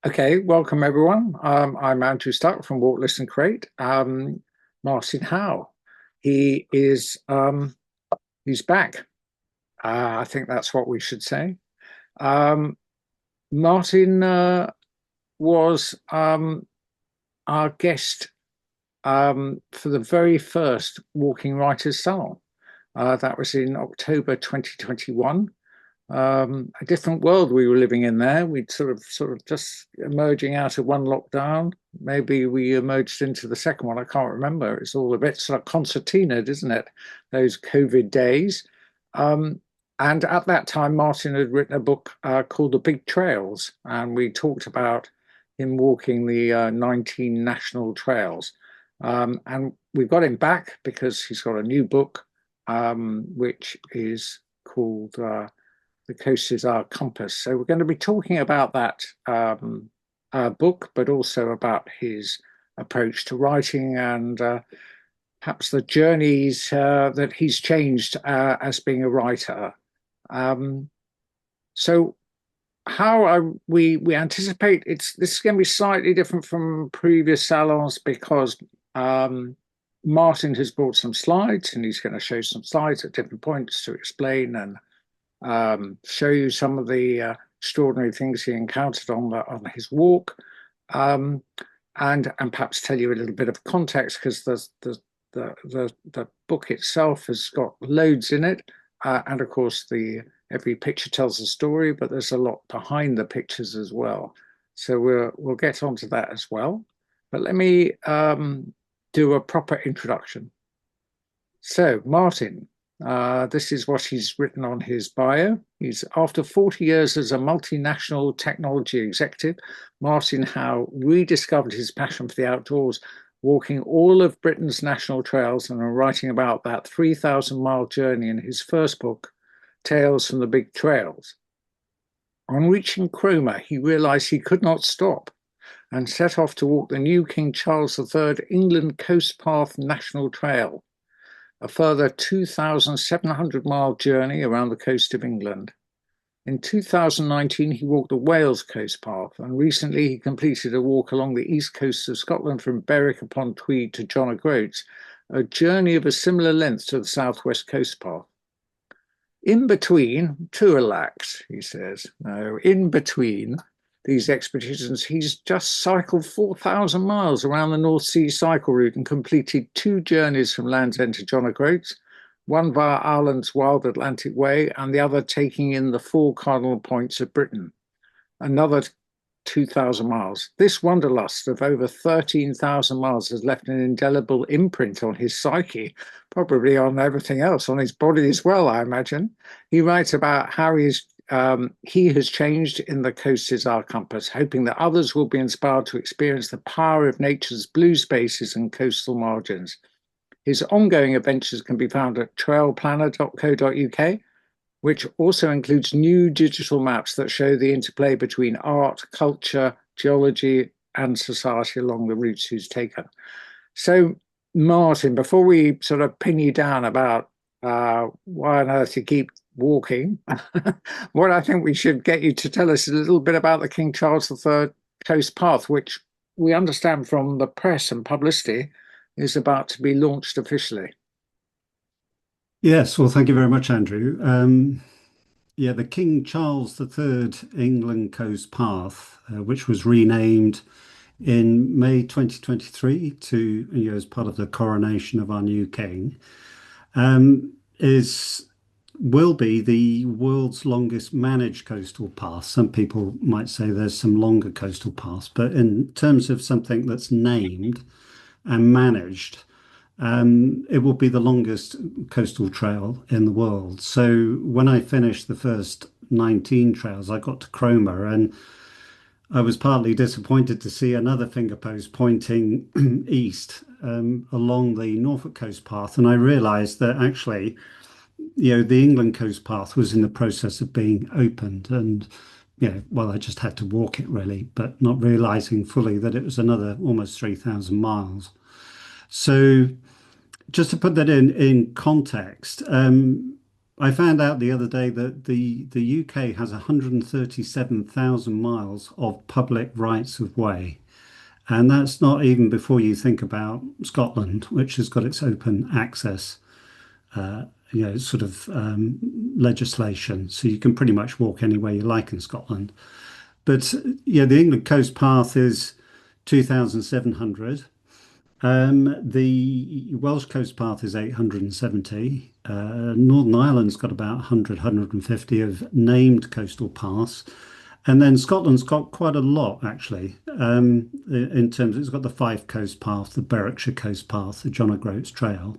Okay, welcome everyone. I'm Andrew Stuck from Walk, Listen, Create. Martyn Howe, he is he's back. I think that's what we should say. Um, Martyn was our guest for the very first Walking Writers Salon. That was in October 2021. A different world we were living in there. We'd sort of just emerging out of one lockdown. Maybe we emerged into the second one. I can't remember. It's all a bit sort of concertinaed, isn't it? Those COVID days. Um, and at that time, Martyn had written a book called The Big Trails, and we talked about him walking the 19 national trails. And we've got him back because he's got a new book, which is called The Coast is Our Compass. So we're going to be talking about that book, but also about his approach to writing and perhaps the journeys that he's changed as being a writer. Um, so we anticipate this is going to be slightly different from previous salons because Martyn has brought some slides and he's going to show some slides at different points to explain and show you some of the extraordinary things he encountered on his walk, and perhaps tell you a little bit of context because the book itself has got loads in it, and of course the every picture tells a story, but there's a lot behind the pictures as well. So we'll get onto that as well. But let me do a proper introduction. So Martyn. This is what he's written on his bio. He's after 40 years as a multinational technology executive, Martyn Howe rediscovered his passion for the outdoors, walking all of Britain's national trails and writing about that 3,000-mile journey in his first book, Tales from the Big Trails. On reaching Cromer, he realized he could not stop and set off to walk the new King Charles III England Coast Path National Trail, a further 2,700-mile journey around the coast of England. In 2019, he walked the Wales Coast Path, and recently he completed a walk along the east coast of Scotland from Berwick upon Tweed to John O'Groats, a journey of a similar length to the Southwest Coast Path. In between, to relax, he says. No, in between these expeditions, he's just cycled 4,000 miles around the North Sea cycle route and completed 2 journeys from Land's End to John O'Groats, one via Ireland's Wild Atlantic Way and the other taking in the 4 cardinal points of Britain. Another 2,000 miles. This wanderlust of over 13,000 miles has left an indelible imprint on his psyche, probably on everything else, on his body as well, I imagine. He writes about how he has changed in The Coast is Our Compass, hoping that others will be inspired to experience the power of nature's blue spaces and coastal margins. His ongoing adventures can be found at trailplanner.co.uk, which also includes new digital maps that show the interplay between art, culture, geology, and society along the routes he's taken. So, Martyn, before we sort of pin you down about why on earth you keep walking, what I think we should get you to tell us a little bit about the King Charles III Coast Path, which we understand from the press and publicity is about to be launched officially. Yes, well, thank you very much, Andrew. Yeah, the King Charles III England Coast Path, which was renamed in May 2023 to, as part of the coronation of our new king, is will be the world's longest managed coastal path. Some people might say there's some longer coastal paths, but in terms of something that's named and managed, it will be the longest coastal trail in the world. So when I finished the first 19 trails, I got to Cromer and I was partly disappointed to see another finger post pointing east along the Norfolk Coast Path. And I realized that actually, the England Coast Path was in the process of being opened. And, well, I just had to walk it really, but not realizing fully that it was another almost 3,000 miles. So just to put that in context, I found out the other day that the UK has 137,000 miles of public rights of way. And that's not even before you think about Scotland, which has got its open access, sort of legislation. So you can pretty much walk anywhere you like in Scotland. But yeah, the England Coast Path is 2,700. The Welsh Coast Path is 870. Northern Ireland's got about 100, of named coastal paths. And then Scotland's got quite a lot, actually, in terms it's got the Fife Coast Path, the Berwickshire Coast Path, the John O'Groats Trail.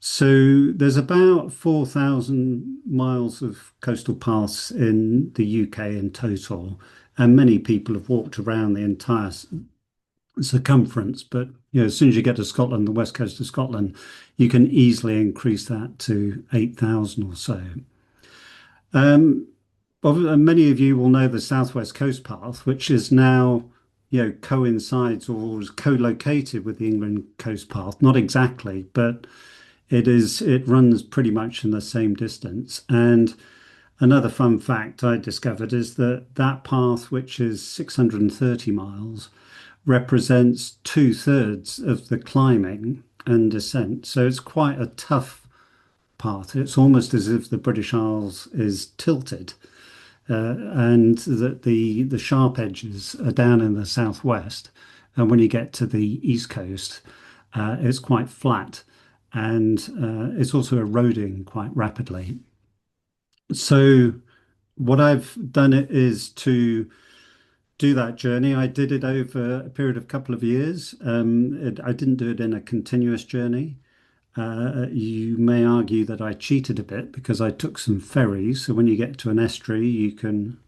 So there's about 4,000 miles of coastal paths in the UK in total, and many people have walked around the entire circumference. But as soon as you get to Scotland, the west coast of Scotland, you can easily increase that to 8,000 or so. Um, Many of you will know the Southwest Coast Path, which is now, coincides or is co-located with the England Coast Path. Not exactly, but it runs pretty much in the same distance. And another fun fact I discovered is that that path, which is 630 miles, represents two-thirds of the climbing and descent. So it's quite a tough path. It's almost as if the British Isles is tilted, and that the sharp edges are down in the southwest. And when you get to the east coast, it's quite flat, and it's also eroding quite rapidly. So what I've done is to do that journey. I did it over a period of a couple of years. I didn't do it in a continuous journey. You may argue that I cheated a bit because I took some ferries. So when you get to an estuary, you can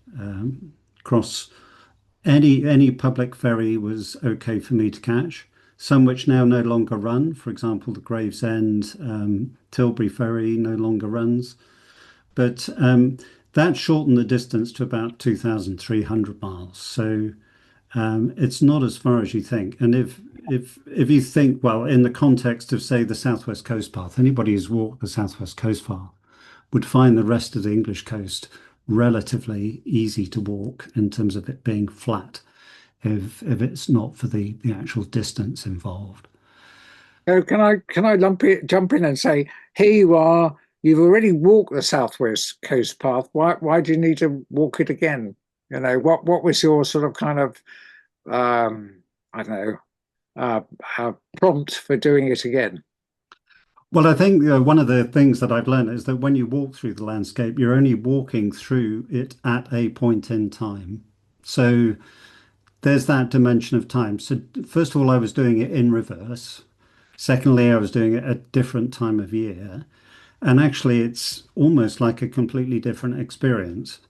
cross any public ferry was okay for me to catch. Some which now no longer run. For example, the Gravesend Tilbury ferry no longer runs. But that shortened the distance to about 2,300 miles. So it's not as far as you think. And if you think, well, in the context of, say, the Southwest Coast Path, anybody who's walked the Southwest Coast Path would find the rest of the English coast relatively easy to walk in terms of it being flat, if it's not for the actual distance involved. So can I jump in and say, here you are, you've already walked the Southwest Coast Path. Why do you need to walk it again? What was your sort of kind of I don't know, prompt for doing it again? Well, I think one of the things that I've learned is that when you walk through the landscape, you're only walking through it at a point in time. So there's that dimension of time. So first of all, I was doing it in reverse. Secondly, I was doing it at a different time of year. And actually, it's almost like a completely different experience.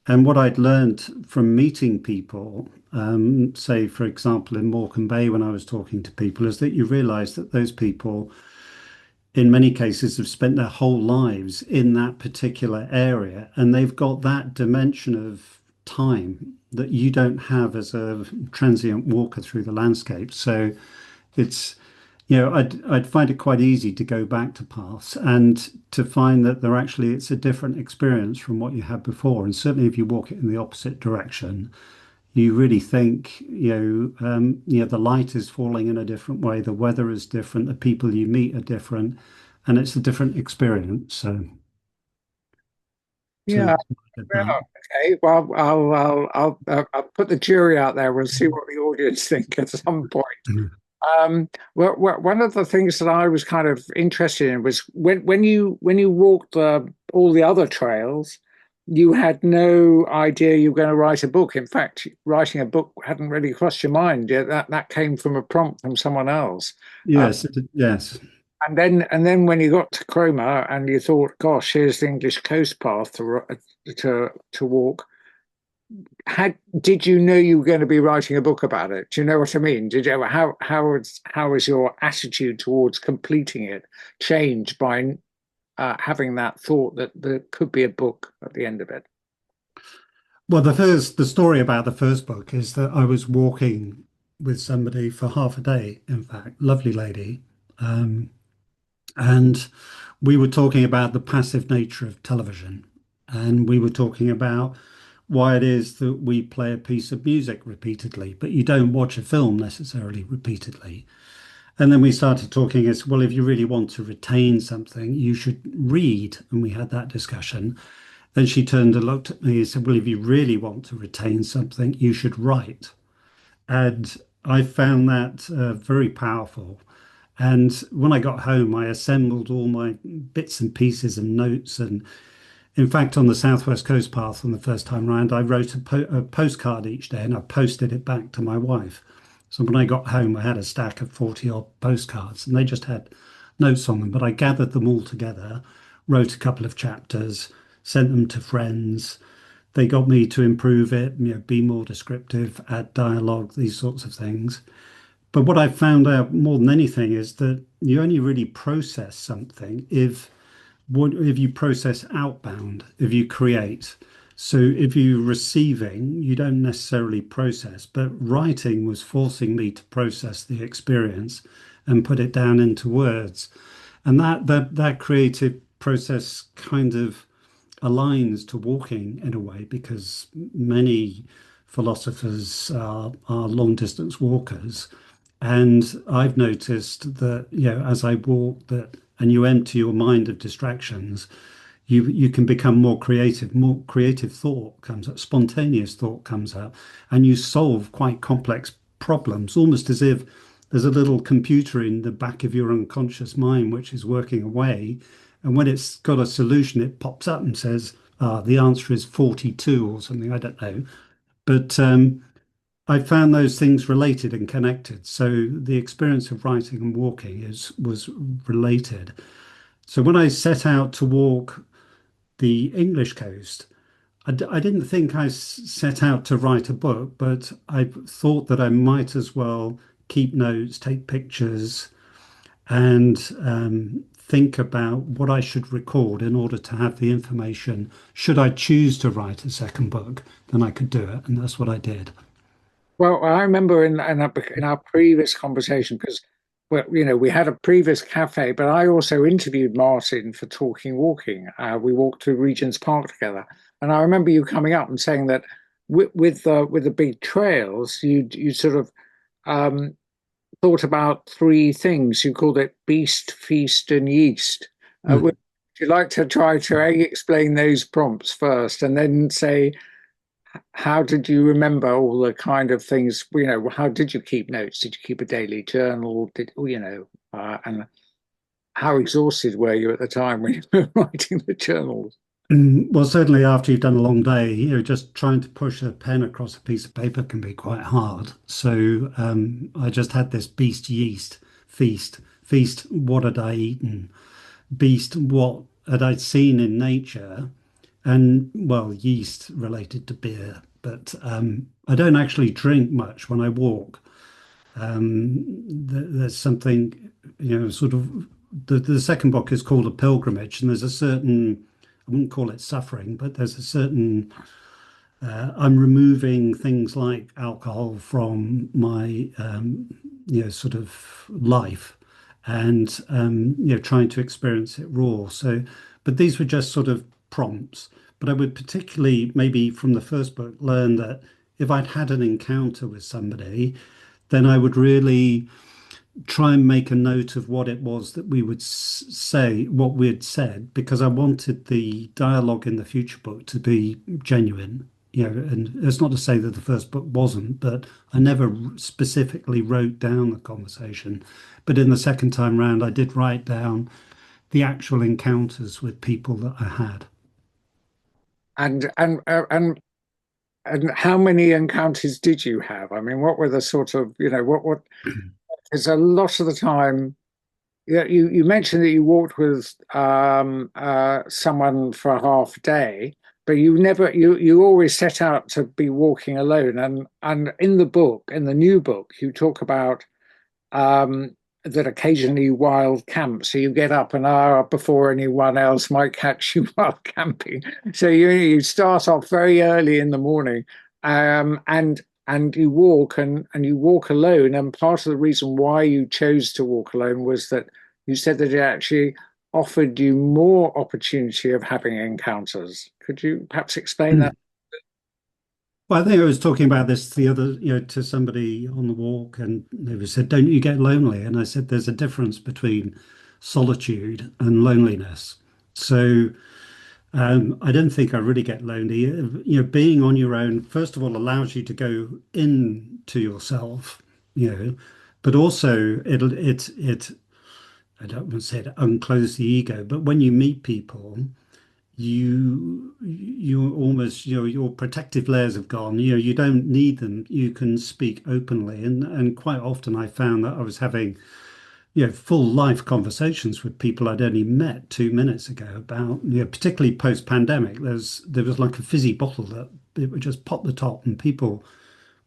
And what I'd learned from meeting people, say, for example, in Morecambe Bay, when I was talking to people, is that you realize that those people, in many cases, have spent their whole lives in that particular area. And they've got that dimension of time that you don't have as a transient walker through the landscape. So it's I'd find it quite easy to go back to paths and to find that it's a different experience from what you had before. And certainly if you walk it in the opposite direction, you really think, the light is falling in a different way, the weather is different, the people you meet are different, and it's a different experience. So Yeah. I did that. Yeah, okay. Well, I'll put the jury out there. We'll see what the audience think at some point. One of the things that I was kind of interested in was when you walked all the other trails, you had no idea you were going to write a book. In fact, writing a book hadn't really crossed your mind. Yeah, that came from a prompt from someone else. Uh, Yes, yes. and then when you got to Cromer and you thought, gosh, here's the English coast path to walk. Did you know you were going to be writing a book about it? Do you know what I mean? Did you how was your attitude towards completing it changed by having that thought that there could be a book at the end of it? Well, the story about the first book is that I was walking with somebody for half a day, in fact, lovely lady. Um, And we were talking about the passive nature of television. And we were talking about why it is that we play a piece of music repeatedly, but you don't watch a film necessarily repeatedly. And then we started talking as well, if you really want to retain something, you should read. And we had that discussion. Then she turned and looked at me and said, well, if you really want to retain something, you should write. And I found that very powerful. And when I got home, I assembled all my bits and pieces and notes. And in fact, on the Southwest Coast Path on the first time round, I wrote a postcard each day and I posted it back to my wife. So when I got home, I had a stack of 40 odd postcards and they just had notes on them. But I gathered them all together, wrote a couple of chapters, sent them to friends. They got me to improve it, be more descriptive, add dialogue, these sorts of things. But what I've found out more than anything is that you only really process something if you process outbound, if you create. So if you're receiving, you don't necessarily process, but writing was forcing me to process the experience and put it down into words. And that creative process kind of aligns to walking in a way because many philosophers are long distance walkers. And I've noticed that, as I walk that and you empty your mind of distractions, you can become more creative thought comes up, spontaneous thought comes up, and you solve quite complex problems, almost as if there's a little computer in the back of your unconscious mind which is working away. And when it's got a solution, it pops up and says, the answer is 42 or something, I don't know. But I found those things related and connected. So the experience of writing and walking was related. So when I set out to walk the English coast, I didn't think set out to write a book, but I thought that I might as well keep notes, take pictures, and think about what I should record in order to have the information. Should I choose to write a second book, then I could do it, and that's what I did. Well, I remember in our previous conversation because we had a previous cafe, but I also interviewed Martyn for Talking Walking. We walked to Regent's Park together, and I remember you coming up and saying that with the big trails, you sort of um, thought about three things. You called it beast, feast, and yeast. Would you like to try to explain those prompts first, and then say how did you remember all the kind of things? How did you keep notes? Did you keep a daily journal? And how exhausted were you at the time when you were writing the journals? Well, certainly after you've done a long day, just trying to push a pen across a piece of paper can be quite hard. So I just had this beast yeast feast. Feast, what had I eaten? Beast, what had I seen in nature? And well, yeast related to beer. But I don't actually drink much when I walk. There's something, sort of the second book is called A Pilgrimage, and there's a certain, I wouldn't call it suffering, but there's a certain, I'm removing things like alcohol from my, sort of life and, trying to experience it raw. So, but these were just sort of prompts. But I would particularly, maybe from the first book, learn that if I'd had an encounter with somebody, then I would really try and make a note of what it was that we would say, what we had said, because I wanted the dialogue in the future book to be genuine. And it's not to say that the first book wasn't, but I never specifically wrote down the conversation. But in the second time round, I did write down the actual encounters with people that I had. And and uh, and and how many encounters did you have? I mean, what were the sort of what? Because a lot of the time, yeah, you mentioned that you walked with someone for a half day, but you always set out to be walking alone. And in the book, in the new book, you talk about that occasionally you wild camp. So you get up an hour before anyone else might catch you while camping. So you start off very early in the morning, and you walk and you walk alone. And part of the reason why you chose to walk alone was that you said that it actually offered you more opportunity of having encounters. Could you perhaps explain that? Mm. Well, I think I was talking about this the other, to somebody on the walk, and they said, "Don't you get lonely?" And I said, "There's a difference between solitude and loneliness." So I don't think I really get lonely. Being on your own, first of all, allows you to go into yourself, but also I don't want to say it unclose the ego, but when you meet people, you almost, your protective layers have gone. You don't need them. You can speak openly, and quite often I found that I was having full life conversations with people I'd only met 2 minutes ago about, particularly post pandemic. There was like a fizzy bottle that it would just pop the top, and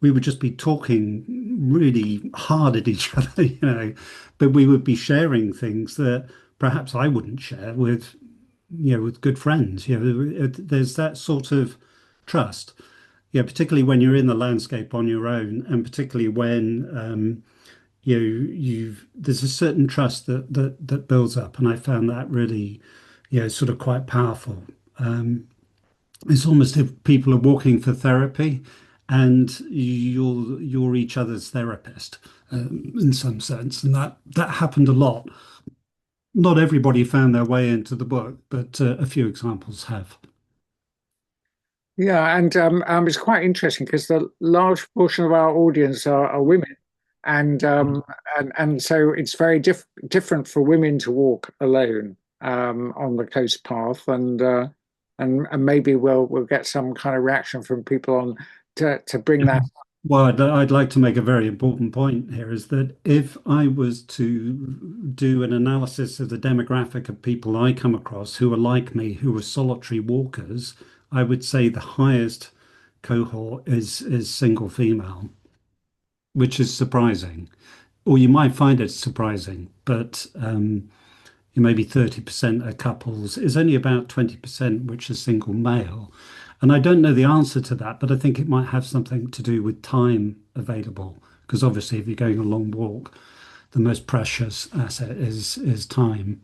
we would just be talking really hard at each other, but we would be sharing things that perhaps I wouldn't share with good friends. There's that sort of trust. Yeah, particularly when you're in the landscape on your own, and particularly when you've there's a certain trust that builds up, and I found that really, sort of quite powerful. It's almost if people are walking for therapy, and you're each other's therapist, in some sense, and that happened a lot. Not everybody found their way into the book, but a few examples have. Yeah, and it's quite interesting because the large portion of our audience are women, and so it's very different for women to walk alone on the coast path, and maybe we'll get some kind of reaction from people on to bring that. Well, I'd like to make a very important point here is that if I was to do an analysis of the demographic of people I come across who are like me, who are solitary walkers, I would say the highest cohort is single female, which is surprising. Or you might find it surprising, but maybe 30% are couples. Is only about 20% which are single male. And I don't know the answer to that, but I think it might have something to do with time available. Because obviously, if you're going a long walk, the most precious asset is time.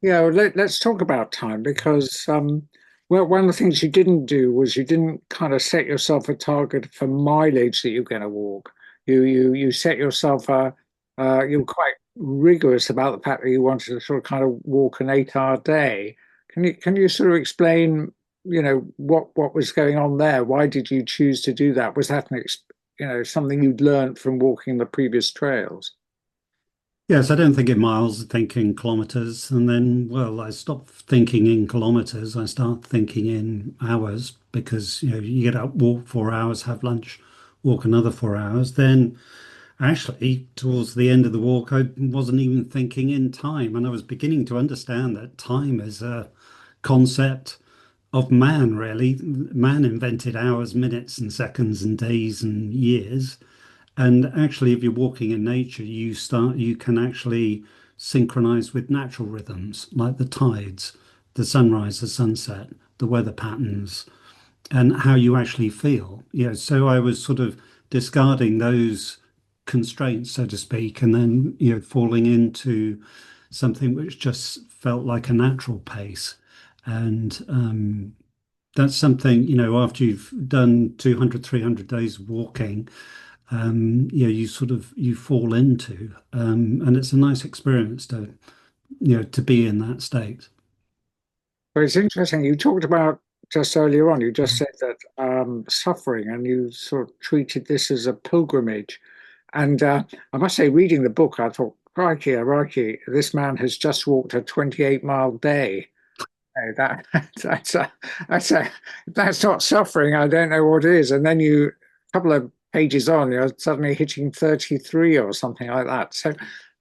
Yeah, well, let's talk about time because well, one of the things you didn't do was you didn't kind of set yourself a target for mileage that you're going to walk. You set yourself you were quite rigorous about the fact that you wanted to sort of kind of walk an 8 hour day. Can you sort of explain, what was going on there? Why did you choose to do that? Was that something you'd learned from walking the previous trails? Yes, I don't think in miles, I think in kilometers. And then, well, I stopped thinking in kilometers. I start thinking in hours because, you get up, walk 4 hours, have lunch, walk another 4 hours. Then actually, towards the end of the walk, I wasn't even thinking in time. And I was beginning to understand that time is a concept of man, really. Man invented hours, minutes, and seconds, and days, and years. And actually, if you're walking in nature, you can actually synchronize with natural rhythms like the tides, the sunrise, the sunset, the weather patterns, and how you actually feel. So I was sort of discarding those constraints, so to speak, and then, falling into something which just felt like a natural pace. And that's something, after you've done 200, 300 days of walking, you sort of you fall into, and it's a nice experience to be in that state. But it's interesting. You talked about just earlier on, you just said that suffering and you sort of treated this as a pilgrimage. And I must say, reading the book, I thought, crikey, crikey, this man has just walked a 28-mile day. That that's if that's not suffering. I don't know what is. And then a couple of pages on, you're suddenly hitting 33 or something like that. So,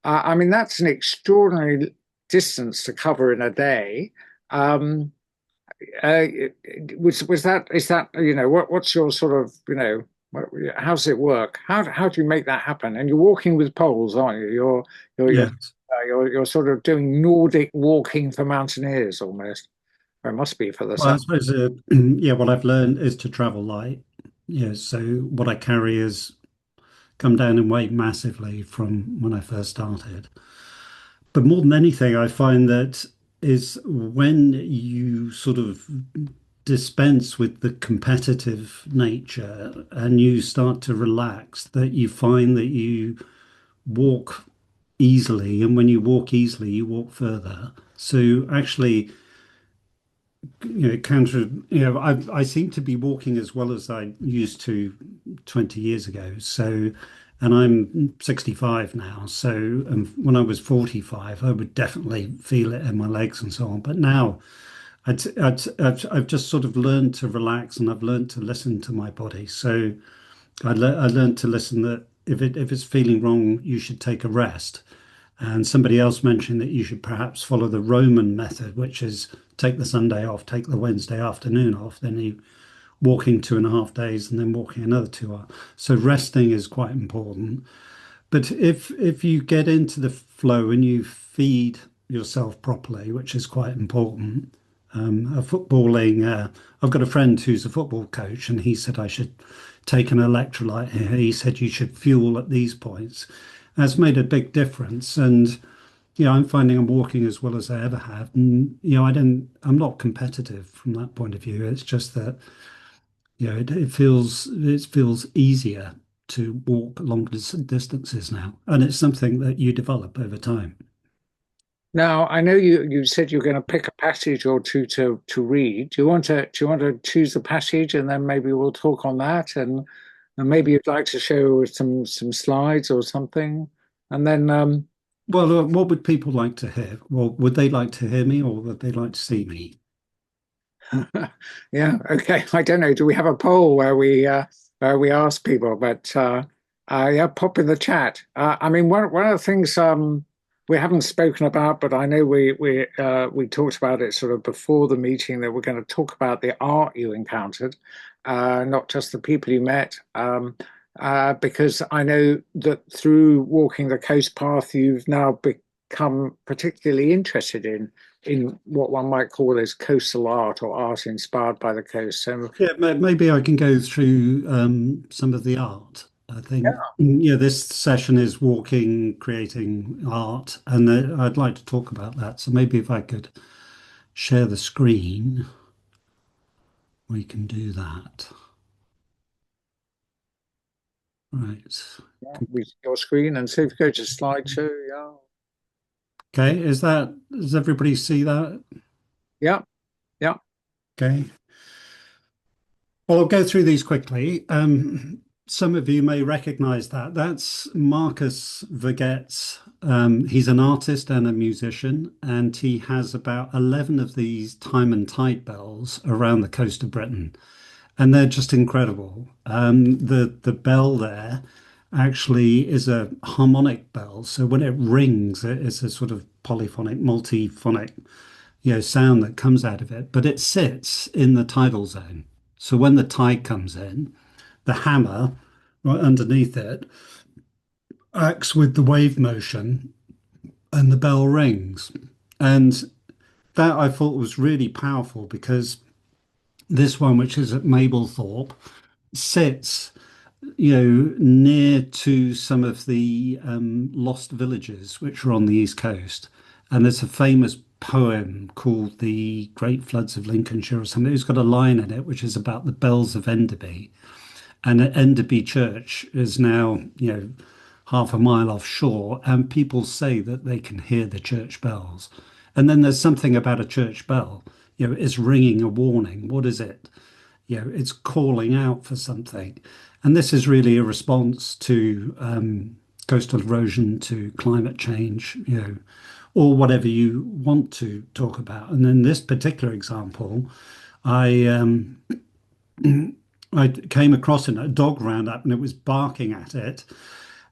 I mean, that's an extraordinary distance to cover in a day. Um, uh, was that is that what's your sort of how does it work? How do you make that happen? And you're walking with poles, aren't you? You're Yeah. you're sort of doing Nordic walking for mountaineers almost. Or it must be for the Well, sun. I suppose, yeah, what I've learned is to travel light. Yeah, so what I carry has come down in weight massively from when I first started. But more than anything, I find that is when you sort of dispense with the competitive nature and you start to relax, that you find that you walk easily. And when you walk easily, you walk further. So actually, I seem to be walking as well as I used to 20 years ago. So, and I'm 65 now. So, when I was 45, I would definitely feel it in my legs and so on. But now I've just sort of learned to relax and I've learned to listen to my body. So I learned to listen that if it's feeling wrong, you should take a rest. And somebody else mentioned that you should perhaps follow the Roman method, which is take the Sunday off, take the Wednesday afternoon off, then you walking 2.5 days and then walking another 2 hours. So resting is quite important. But if you get into the flow and you feed yourself properly, which is quite important, I've got a friend who's a football coach, and he said I should take an electrolyte here. He said you should fuel at these points. That's made a big difference. And I'm finding I'm walking as well as I ever have. And I'm not competitive from that point of view. It's just that, it feels easier to walk long distances now. And it's something that you develop over time. Now, I know you said you're going to pick a passage or two to read. Do you want to choose the passage and then maybe we'll talk on that and maybe you'd like to show some slides or something, and then Well, what would people like to hear? Well, would they like to hear me or would they like to see me? yeah, okay. I don't know. Do we have a poll where we ask people? But yeah, pop in the chat. I mean, one of the things we haven't spoken about, but I know we talked about it sort of before the meeting, that we're going to talk about the art you encountered, not just the people you met. Because I know that through walking the coast path, you've now become particularly interested in what one might call as coastal art or art inspired by the coast. So Yeah, maybe I can go through some of the art. I think, yeah, this session is walking, creating art, and I'd like to talk about that. So maybe if I could share the screen, we can do that. Right. yeah, with your screen, and so if you go to slide two, yeah, Okay, does everybody see that? yeah, yeah. Okay. Well, I'll go through these quickly. Some of you may recognize that. That's Marcus Veget's. He's an artist and a musician, and he has about 11 of these time and tide bells around the coast of Britain, and they're just incredible. The bell there actually is a harmonic bell, so when it rings, it is a sort of polyphonic, multiphonic, sound that comes out of it, but it sits in the tidal zone. So when the tide comes in, the hammer right underneath it acts with the wave motion and the bell rings. And that I thought was really powerful because this one, which is at Mablethorpe, sits, near to some of the lost villages which are on the East Coast. And there's a famous poem called The Great Floods of Lincolnshire or something. It's got a line in it which is about the bells of Enderby. And Enderby Church is now, half a mile offshore, and people say that they can hear the church bells. And then there's something about a church bell, it's ringing a warning. What is it? It's calling out for something. And this is really a response to coastal erosion, to climate change, or whatever you want to talk about. And in this particular example, I I came across it, a dog round up and it was barking at it.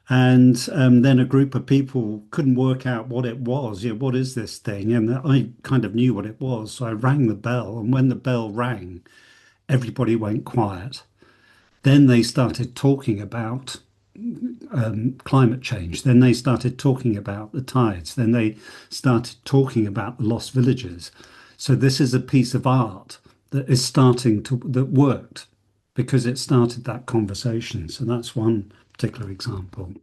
And then a group of people couldn't work out what it was. What is this thing? And I kind of knew what it was. So I rang the bell. And when the bell rang, everybody went quiet. Then they started talking about climate change. Then they started talking about the tides. Then they started talking about the lost villages. So this is a piece of art that is that worked because it started that conversation. So that's one particular example.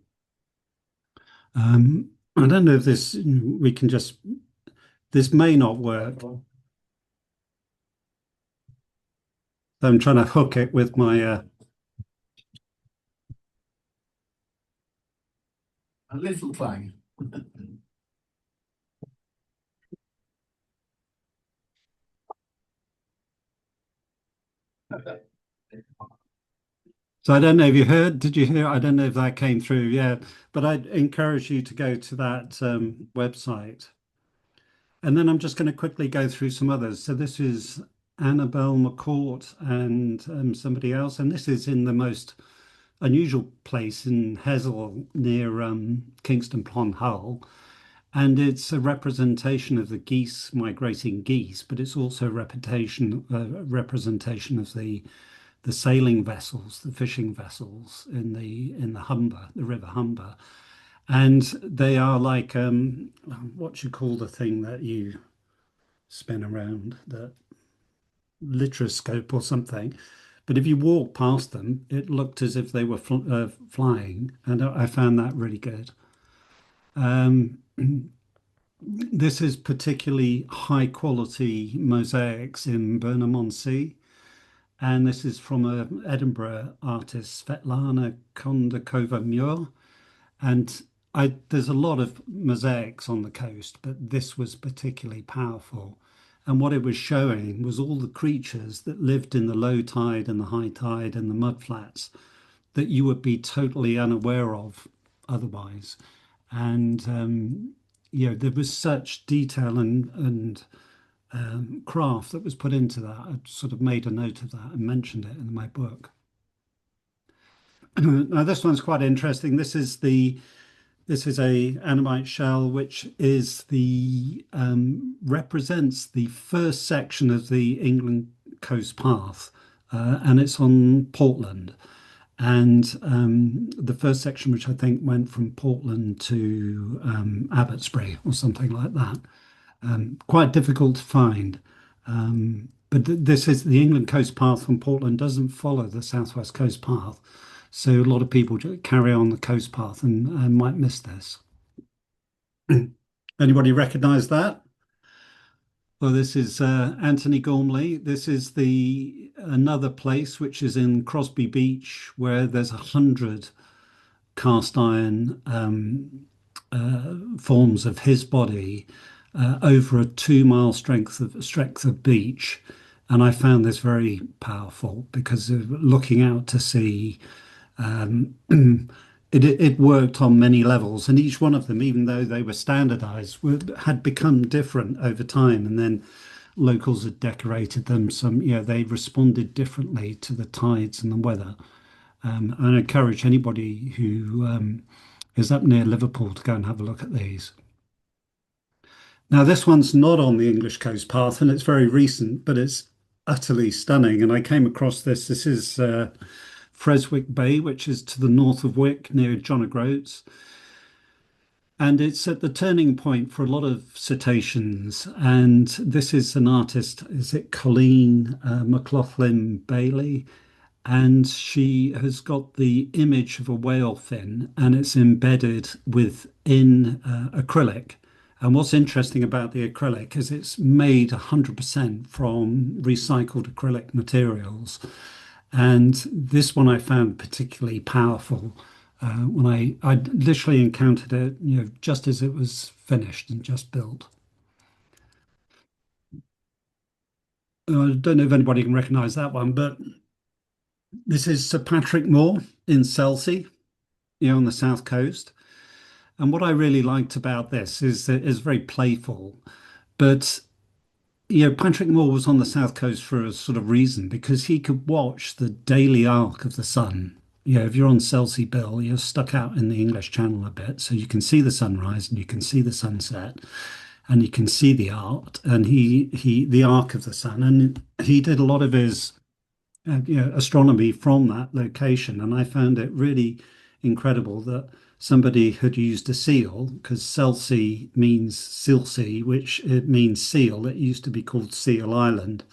I don't know if we can just, this may not work. I'm trying to hook it with my, A little clang. so I don't know if you heard, did you hear? I don't know if that came through. Yeah, but I'd encourage you to go to that website. And then I'm just going to quickly go through some others. So this is Annabelle McCourt and somebody else. And this is in the most unusual place in Hesel near Kingston upon Hull. And it's a representation of the geese, migrating geese, but it's also a representation of the sailing vessels, the fishing vessels in the Humber, the River Humber. And they are like what you call the thing that you spin around, the litroscope or something. But if you walk past them, it looked as if they were flying, and I found that really good. Um, this is particularly high quality mosaics in Burnham-on-Sea, and this is from a Edinburgh artist, Svetlana Kondakova-Muir. And there's a lot of mosaics on the coast, but this was particularly powerful. And what it was showing was all the creatures that lived in the low tide and the high tide and the mudflats that you would be totally unaware of otherwise. And there was such detail and craft that was put into that. I sort of made a note of that and mentioned it in my book. Now this one's quite interesting. This is a Annamite shell, which is the represents the first section of the England Coast Path, and it's on Portland. And the first section, which I think went from Portland to Abbotsbury or something like that, quite difficult to find. But this is the England Coast Path from Portland doesn't follow the Southwest Coast Path. So a lot of people carry on the coast path and might miss this. Anybody recognize that? Well, this is Anthony Gormley. This is the another place which is in Crosby Beach where there's 100 cast iron forms of his body over a 2 mile strength of beach. And I found this very powerful because of looking out to sea. Um, it worked on many levels, and each one of them, even though they were standardized, had become different over time. And then locals had decorated them. Some, they responded differently to the tides and the weather. And I encourage anybody who is up near Liverpool to go and have a look at these. Now, this one's not on the English Coast Path, and it's very recent, but it's utterly stunning. And I came across this. This is Freswick Bay, which is to the north of Wick near John O'Groats. And it's at the turning point for a lot of cetaceans. And this is an artist, is it Colleen McLaughlin Bailey? And she has got the image of a whale fin and it's embedded within acrylic. And what's interesting about the acrylic is it's made 100% from recycled acrylic materials. And this one I found particularly powerful when I literally encountered it, just as it was finished and just built. I don't know if anybody can recognize that one, but this is Sir Patrick Moore in Selsey, on the south coast. And what I really liked about this is that it's very playful, but Patrick Moore was on the south coast for a sort of reason because he could watch the daily arc of the sun. If you're on Selsey Bill, you're stuck out in the English Channel a bit, so you can see the sunrise and you can see the sunset, and you can see the art and the arc of the sun. And he did a lot of his astronomy from that location, and I found it really incredible that somebody had used a seal because Selsey means Silsea, which it means seal. It used to be called Seal Island.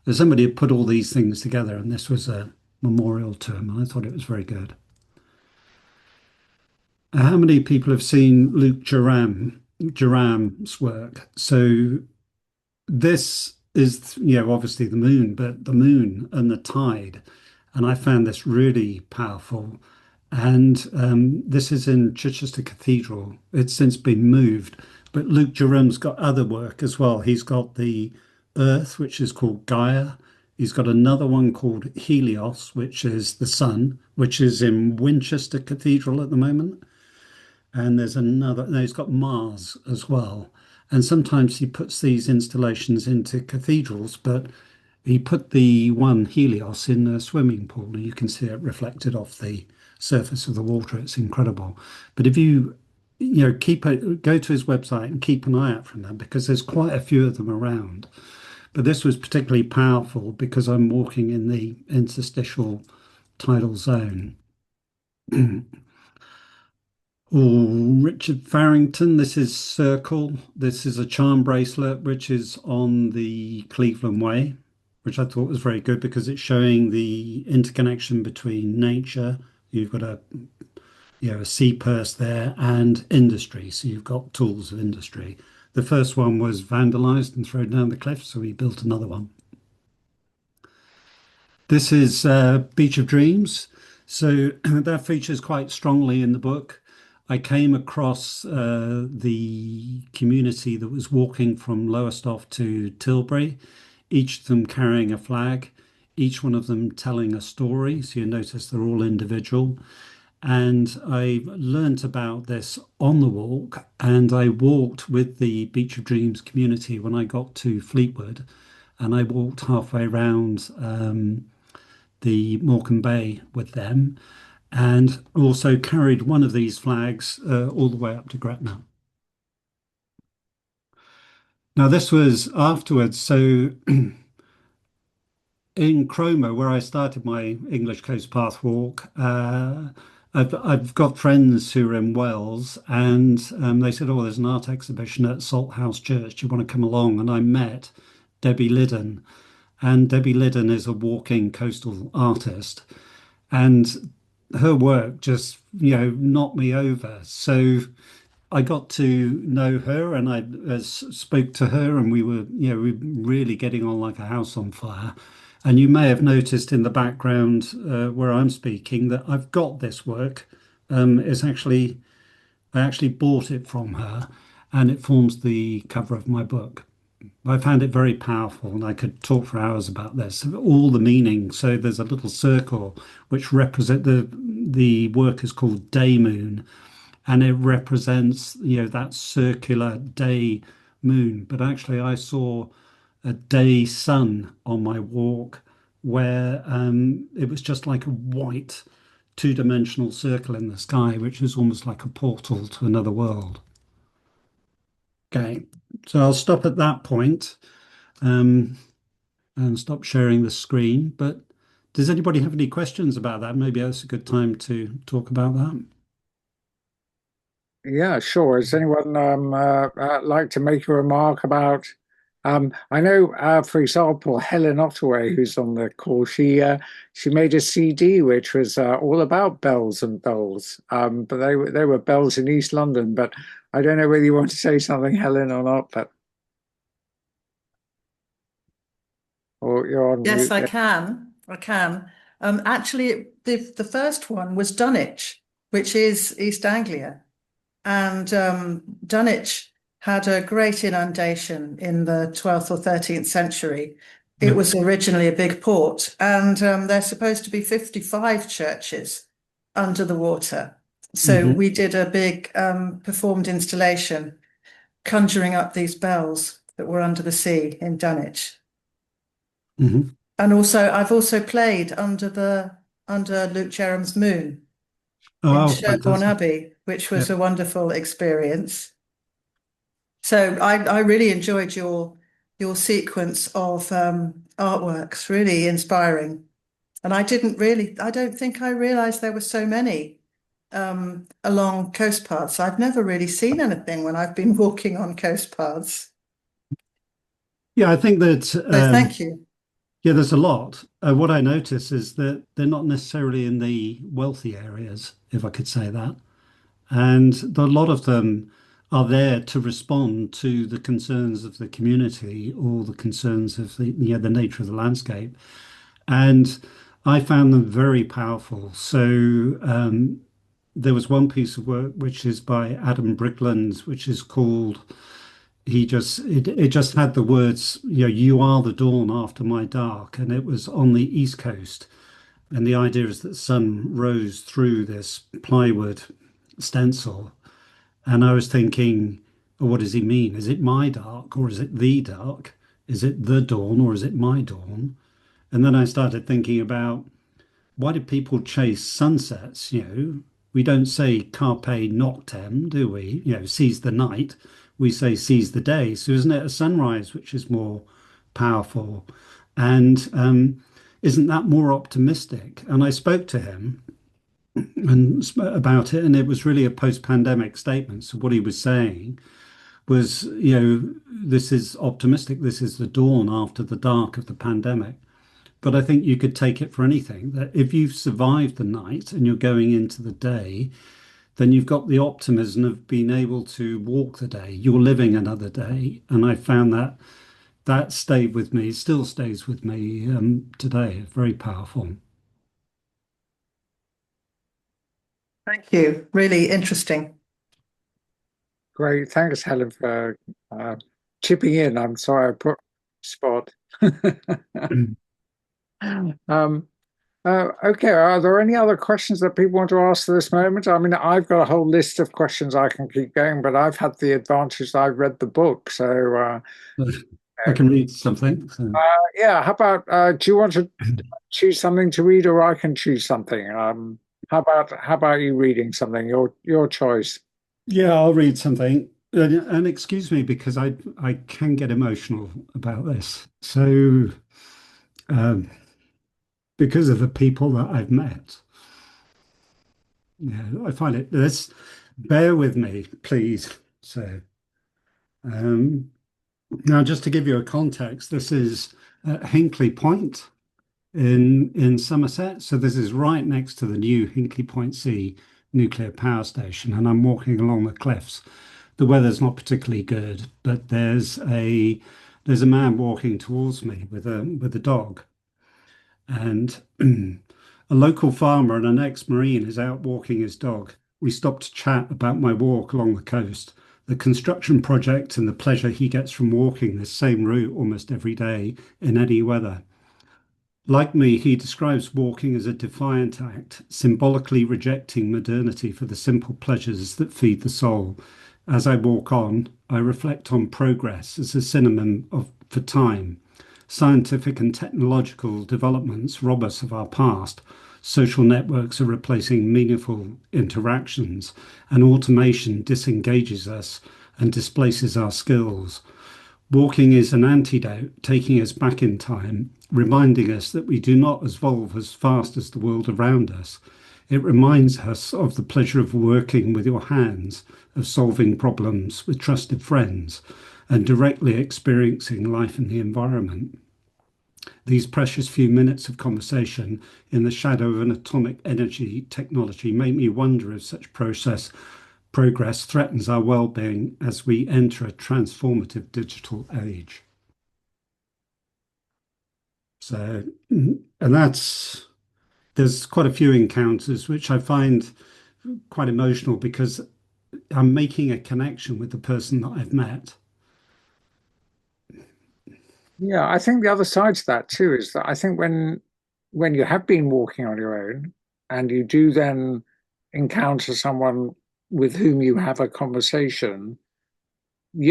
So somebody had put all these things together, and this was a memorial to him. I thought it was very good. How many people have seen Luke Jerram's work? So this is, obviously the moon, but the moon and the tide. And I found this really powerful. And this is in Chichester Cathedral. It's since been moved, but Luke Jerram's got other work as well. He's got the Earth, which is called Gaia. He's got another one called Helios, which is the sun, which is in Winchester Cathedral at the moment. And there's another, no, he's got Mars as well. And sometimes he puts these installations into cathedrals, but he put the one Helios in a swimming pool, and you can see it reflected off the surface of the water. It's incredible. But if go to his website and keep an eye out for them because there's quite a few of them around. But this was particularly powerful because I'm walking in the interstitial tidal zone. Oh, Richard Farrington, this is Circle. This is a charm bracelet, which is on the Cleveland Way, which I thought was very good because it's showing the interconnection between nature. You've got a sea purse there and industry. So you've got tools of industry. The first one was vandalized and thrown down the cliff, so we built another one. This is Beach of Dreams. So that features quite strongly in the book. I came across the community that was walking from Lowestoft to Tilbury, each of them carrying a flag, each one of them telling a story. So you notice they're all individual. And I learnt about this on the walk, and I walked with the Beach of Dreams community when I got to Fleetwood, and I walked halfway around the Morecambe Bay with them and also carried one of these flags all the way up to Gretna. Now, this was afterwards. So in Cromer, where I started my English Coast Path walk, I've got friends who are in Wales, and they said, "Oh, there's an art exhibition at Salthouse Church. Do you want to come along?" And I met Debbie Liddon, and Debbie Liddon is a walking coastal artist, and her work just, knocked me over. So I got to know her, and I spoke to her, and we were really getting on like a house on fire. And you may have noticed in the background where I'm speaking that I've got this work. It's actually I actually bought it from her, and it forms the cover of my book. I found it very powerful, and I could talk for hours about this. All the meaning. So there's a little circle which represent the work is called Day Moon, and it represents that circular day moon. But actually, I saw a day sun on my walk where it was just like a white two-dimensional circle in the sky, which is almost like a portal to another world. Okay, so I'll stop at that point, and stop sharing the screen. But does anybody have any questions about that? Maybe that's a good time to talk about that. Yeah, sure. Does anyone like to make a remark about? I know, for example, Helen Ottaway, who's on the call, she made a CD which was all about bells and bells. But they were bells in East London. But I don't know whether you want to say something, Helen, or not. But or you're on Yes, mute. I can. I can. Actually, the first one was Dunwich, which is East Anglia. And Dunwich had a great inundation in the 12th or 13th century. It was originally a big port, and there's supposed to be 55 churches under the water. So we did a big performed installation conjuring up these bells that were under the sea in Dunwich. And also, I've also played under Luke Jerram's moon in Sherborne Abbey, which was a wonderful experience. So I really enjoyed your sequence of artworks, really inspiring. And I don't think I realized there were so many along coast paths. I've never really seen anything when I've been walking on coast paths. Yeah, I think that. So thank you. Yeah, there's a lot. What I notice is that they're not necessarily in the wealthy areas, if I could say that. And a lot of them are there to respond to the concerns of the community or the concerns of the nature of the landscape. And I found them very powerful. So there was one piece of work which is by Adam Brickland, which is called it just had the words, you are the dawn after my dark, and it was on the East Coast. And the idea is that the sun rose through this plywood stencil. And I was thinking, well, what does he mean? Is it my dark or is it the dark? Is it the dawn or is it my dawn? And then I started thinking about, why do people chase sunsets? We don't say carpe noctem, do we? Seize the night. We say seize the day. So isn't it a sunrise which is more powerful? And isn't that more optimistic? And I spoke to him about it, and it was really a post-pandemic statement. So what he was saying was, this is optimistic. This is the dawn after the dark of the pandemic. But I think you could take it for anything, that if you've survived the night and you're going into the day, then you've got the optimism of being able to walk the day. You're living another day. And I found that stayed with me, still stays with me today. Very powerful. Thank you. Really interesting. Great. Thanks, Helen, for chipping in. I'm sorry I put spot. Okay, are there any other questions that people want to ask at this moment? I mean, I've got a whole list of questions I can keep going, but I've had the advantage that I've read the book. So I can read something. So. Yeah, how about do you want to choose something to read, or I can choose something? How about you reading something? Your choice. Yeah, I'll read something. And excuse me, because I can get emotional about this. So because of the people that I've met. I find it this. Bear with me, please. So now, just to give you a context, this is at Hinkley Point in Somerset. So this is right next to the new Hinkley Point C nuclear power station, and I'm walking along the cliffs. The weather's not particularly good, but there's a man walking towards me with a dog. And a local farmer and an ex-Marine is out walking his dog. We stopped to chat about my walk along the coast, the construction project, and the pleasure he gets from walking this same route almost every day in any weather. Like me, he describes walking as a defiant act, symbolically rejecting modernity for the simple pleasures that feed the soul. As I walk on, I reflect on progress as a synonym for time. Scientific and technological developments rob us of our past. Social networks are replacing meaningful interactions, and automation disengages us and displaces our skills. Walking is an antidote, taking us back in time, reminding us that we do not evolve as fast as the world around us. It reminds us of the pleasure of working with your hands, of solving problems with trusted friends, and directly experiencing life in the environment. These precious few minutes of conversation in the shadow of an atomic energy technology make me wonder if such progress threatens our well-being as we enter a transformative digital age. So, and there's quite a few encounters which I find quite emotional because I'm making a connection with the person that I've met. Yeah, I think the other side to that too is that I think when you have been walking on your own and you do then encounter someone with whom you have a conversation,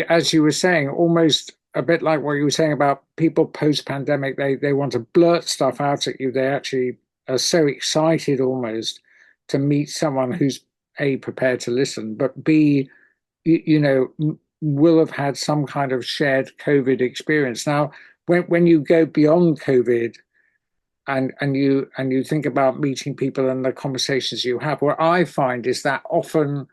as you were saying, almost a bit like what you were saying about people post-pandemic, they want to blurt stuff out at you. They actually are so excited almost to meet someone who's A, prepared to listen, but B, will have had some kind of shared COVID experience. Now, when you go beyond COVID and you think about meeting people and the conversations you have, what I find is that often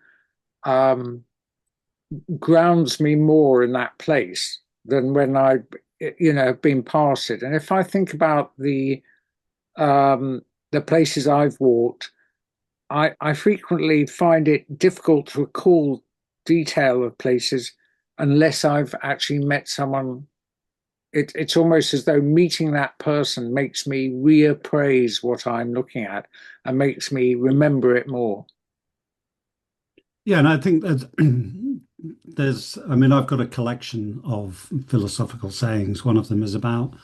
grounds me more in that place than when I, have been past it. And if I think about the places I've walked, I frequently find it difficult to recall detail of places unless I've actually met someone. It's almost as though meeting that person makes me reappraise what I'm looking at and makes me remember it more. Yeah, and I think that I mean, I've got a collection of philosophical sayings. One of them is about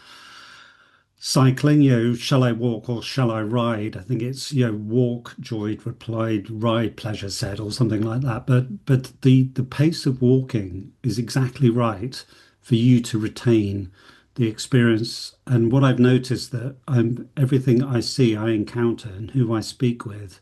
cycling, shall I walk or shall I ride? I think it's, walk, joyed, replied, ride, pleasure said, or something like that. But the pace of walking is exactly right for you to retain the experience. And what I've noticed that everything I see, I encounter, and who I speak with,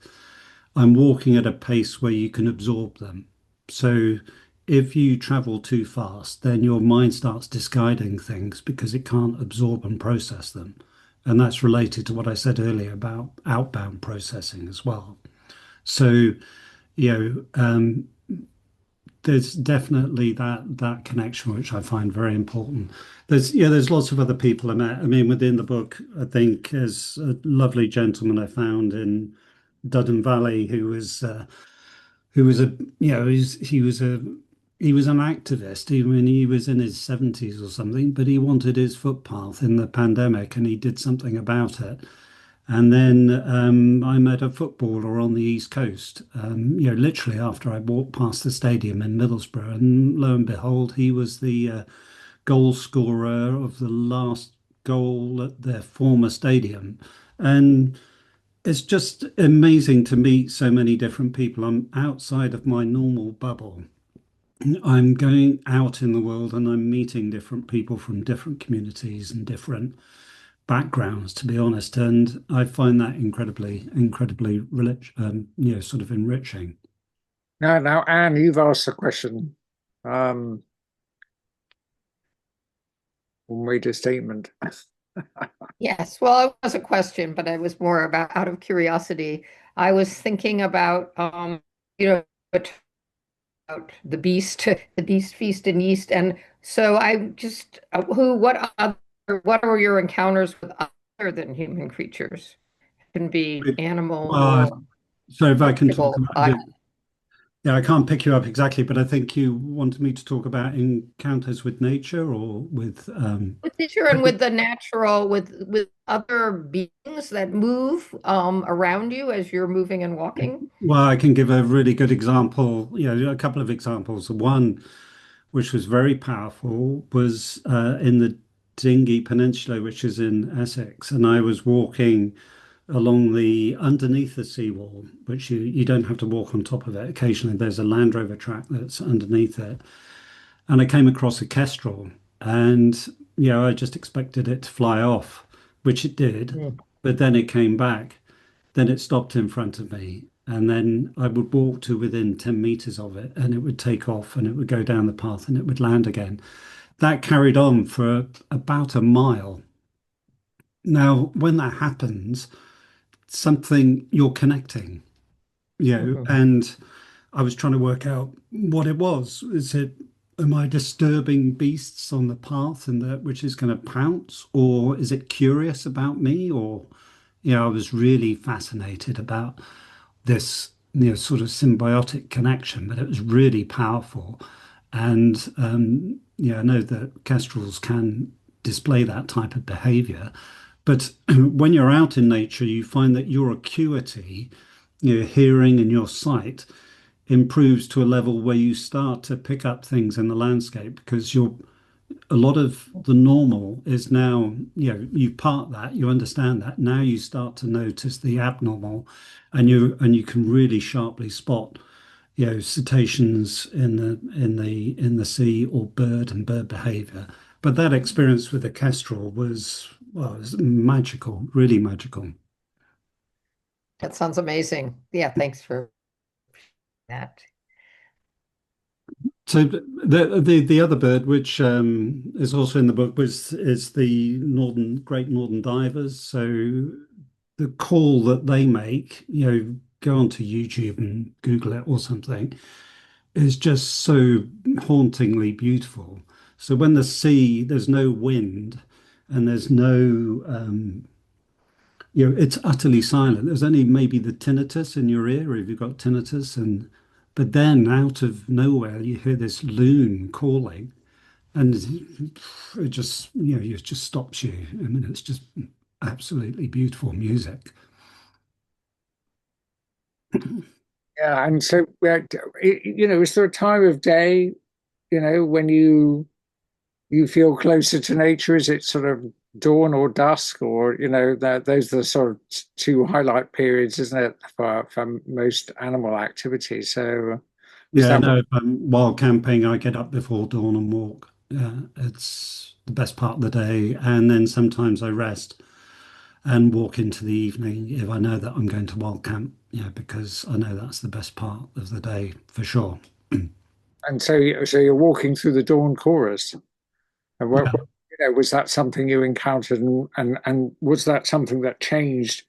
I'm walking at a pace where you can absorb them. So if you travel too fast, then your mind starts discarding things because it can't absorb and process them. And that's related to what I said earlier about outbound processing as well. So, you know, um, there's definitely that connection which I find very important. There's lots of other people I met. I mean, within the book, I think there's a lovely gentleman I found in Duddon Valley who was a he was an activist. Even he was in his 70s or something, but he wanted his footpath in the pandemic, and he did something about it. And then I met a footballer on the East Coast, literally after I walked past the stadium in Middlesbrough, and lo and behold, he was the goal scorer of the last goal at their former stadium. And it's just amazing to meet so many different people. I'm outside of my normal bubble. I'm going out in the world and I'm meeting different people from different communities and different backgrounds, to be honest. And I find that incredibly rich, sort of enriching. Now, Anne, you've asked a question, or made a statement. Yes, well, it was a question, but it was more about out of curiosity. I was thinking about, about the beast feast in yeast, and so I just, what are your encounters with other than human creatures? It can be animal Uh, or so if I can talk vegetable. about it, yeah, I can't pick you up exactly, but I think you wanted me to talk about encounters with nature or with With nature and with the natural, with other beings that move around you as you're moving and walking. well, I can give a really good example, a couple of examples. One, which was very powerful, was in the Dinghey Peninsula, which is in Essex, and I was walking along the underneath the seawall, which you don't have to walk on top of it. Occasionally, there's a Land Rover track that's underneath it, and I came across a kestrel, and I just expected it to fly off, which it did, Mm. but then it came back. Then it stopped in front of me, and then I would walk to within 10 meters of it, and it would take off and it would go down the path and it would land again. That carried on for about a mile. Now, when that happens, something you're connecting, Mhm. and I was trying to work out what it was. Am I disturbing beasts on the path and that which is going to pounce, or is it curious about me? Or, I was really fascinated about this, sort of symbiotic connection, but it was really powerful. And I know that kestrels can display that type of behavior. But when you're out in nature, you find that your acuity, your hearing and your sight improves to a level where you start to pick up things in the landscape because a lot of the normal is now, you part that, you understand that. Now you start to notice the abnormal, and you can really sharply spot, cetaceans in the sea, or bird behavior. But that experience with the kestrel was, well, it was magical, really magical. That sounds amazing. Yeah, thanks for that. So the other bird, which is also in the book, is the great northern divers. So the call that they make, go onto YouTube and Google it or something, is just so hauntingly beautiful. So when there's no wind and there's no it's utterly silent. There's only maybe the tinnitus in your ear if you've got tinnitus, and but then out of nowhere you hear this loon calling, and it just it just stops you. I mean, it's just absolutely beautiful music. Yeah, and so is there a time of day, when you feel closer to nature? Is it sort of dawn or dusk, or that those are the sort of two highlight periods, isn't it, for most animal activity? So is Yeah, that no, if I'm wild camping, I get up before dawn and walk. Yeah, it's the best part of the day. And then sometimes I rest and walk into the evening if I know that I'm going to wild camp, because I know that's the best part of the day for sure. and so you're walking through the dawn chorus, and Yeah. was that something you encountered, and was that something that changed,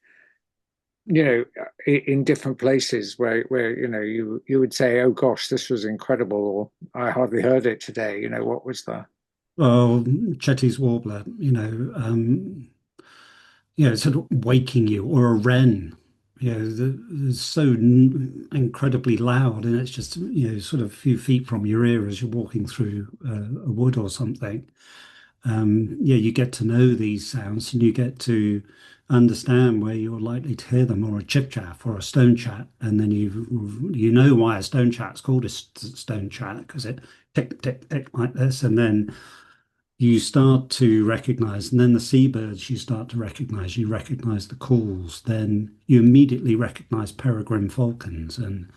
in different places where you would say, oh gosh, this was incredible, or I hardly heard it today. What was that? Well, Chetty's warbler, sort of waking you, or a wren, they're so incredibly loud, and it's just, sort of a few feet from your ear as you're walking through a wood or something. You get to know these sounds, and you get to understand where you're likely to hear them, or a chip chaff or a stone chat, and then you know why a stone chat's called a stone chat, because it tick tick tick like this, and then you start to recognize, and then the seabirds you start to recognize. You recognize the calls, then you immediately recognize peregrine falcons, and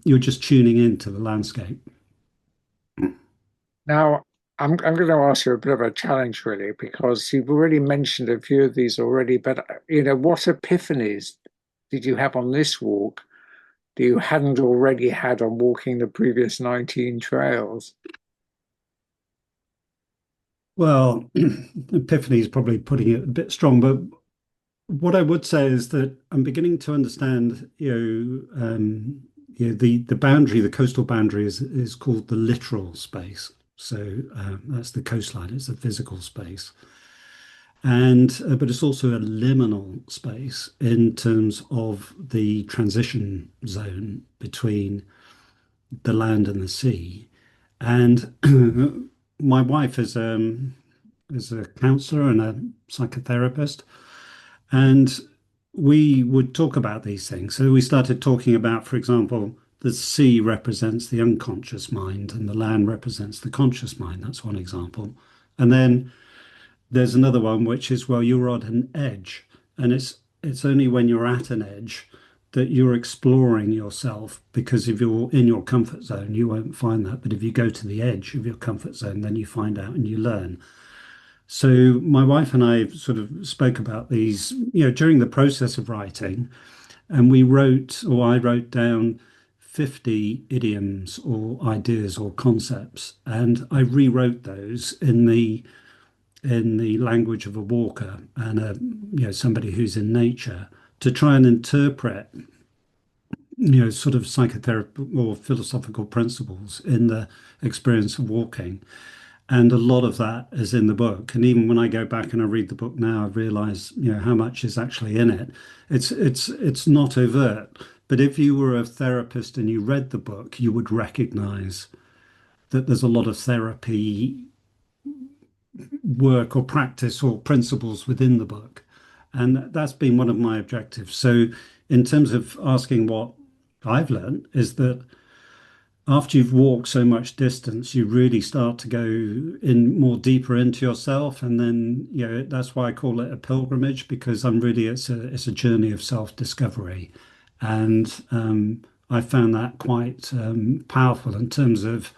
you're just tuning into the landscape. Now, I'm going to ask you a bit of a challenge, really, because you've already mentioned a few of these already. But what epiphanies did you have on this walk that you hadn't already had on walking the previous 19 trails? Well, epiphany is probably putting it a bit strong, but what I would say is that I'm beginning to understand, the boundary, the coastal boundary is called the littoral space. So that's the coastline, it's the physical space. And but it's also a liminal space in terms of the transition zone between the land and the sea. And my wife is a counselor and a psychotherapist, and we would talk about these things. So we started talking about, for example, the sea represents the unconscious mind and the land represents the conscious mind. That's one example. And then there's another one, which is, well, you're on an edge, and it's only when you're at an edge that you're exploring yourself, because if you're in your comfort zone, you won't find that. But if you go to the edge of your comfort zone, then you find out and you learn. So my wife and I sort of spoke about these, during the process of writing, and I wrote down 50 idioms or ideas or concepts, and I rewrote those in the language of a walker and somebody who's in nature, to try and interpret sort of psychotherapy or philosophical principles in the experience of walking. And a lot of that is in the book. And even when I go back and I read the book now, I realize, how much is actually in it. It's not overt, but if you were a therapist and you read the book, you would recognize that there's a lot of therapy work or practice or principles within the book. And that's been one of my objectives. So in terms of asking what I've learned, is that after you've walked so much distance, you really start to go in more deeper into yourself. And then, that's why I call it a pilgrimage, because it's a journey of self-discovery. And I found that quite powerful in terms of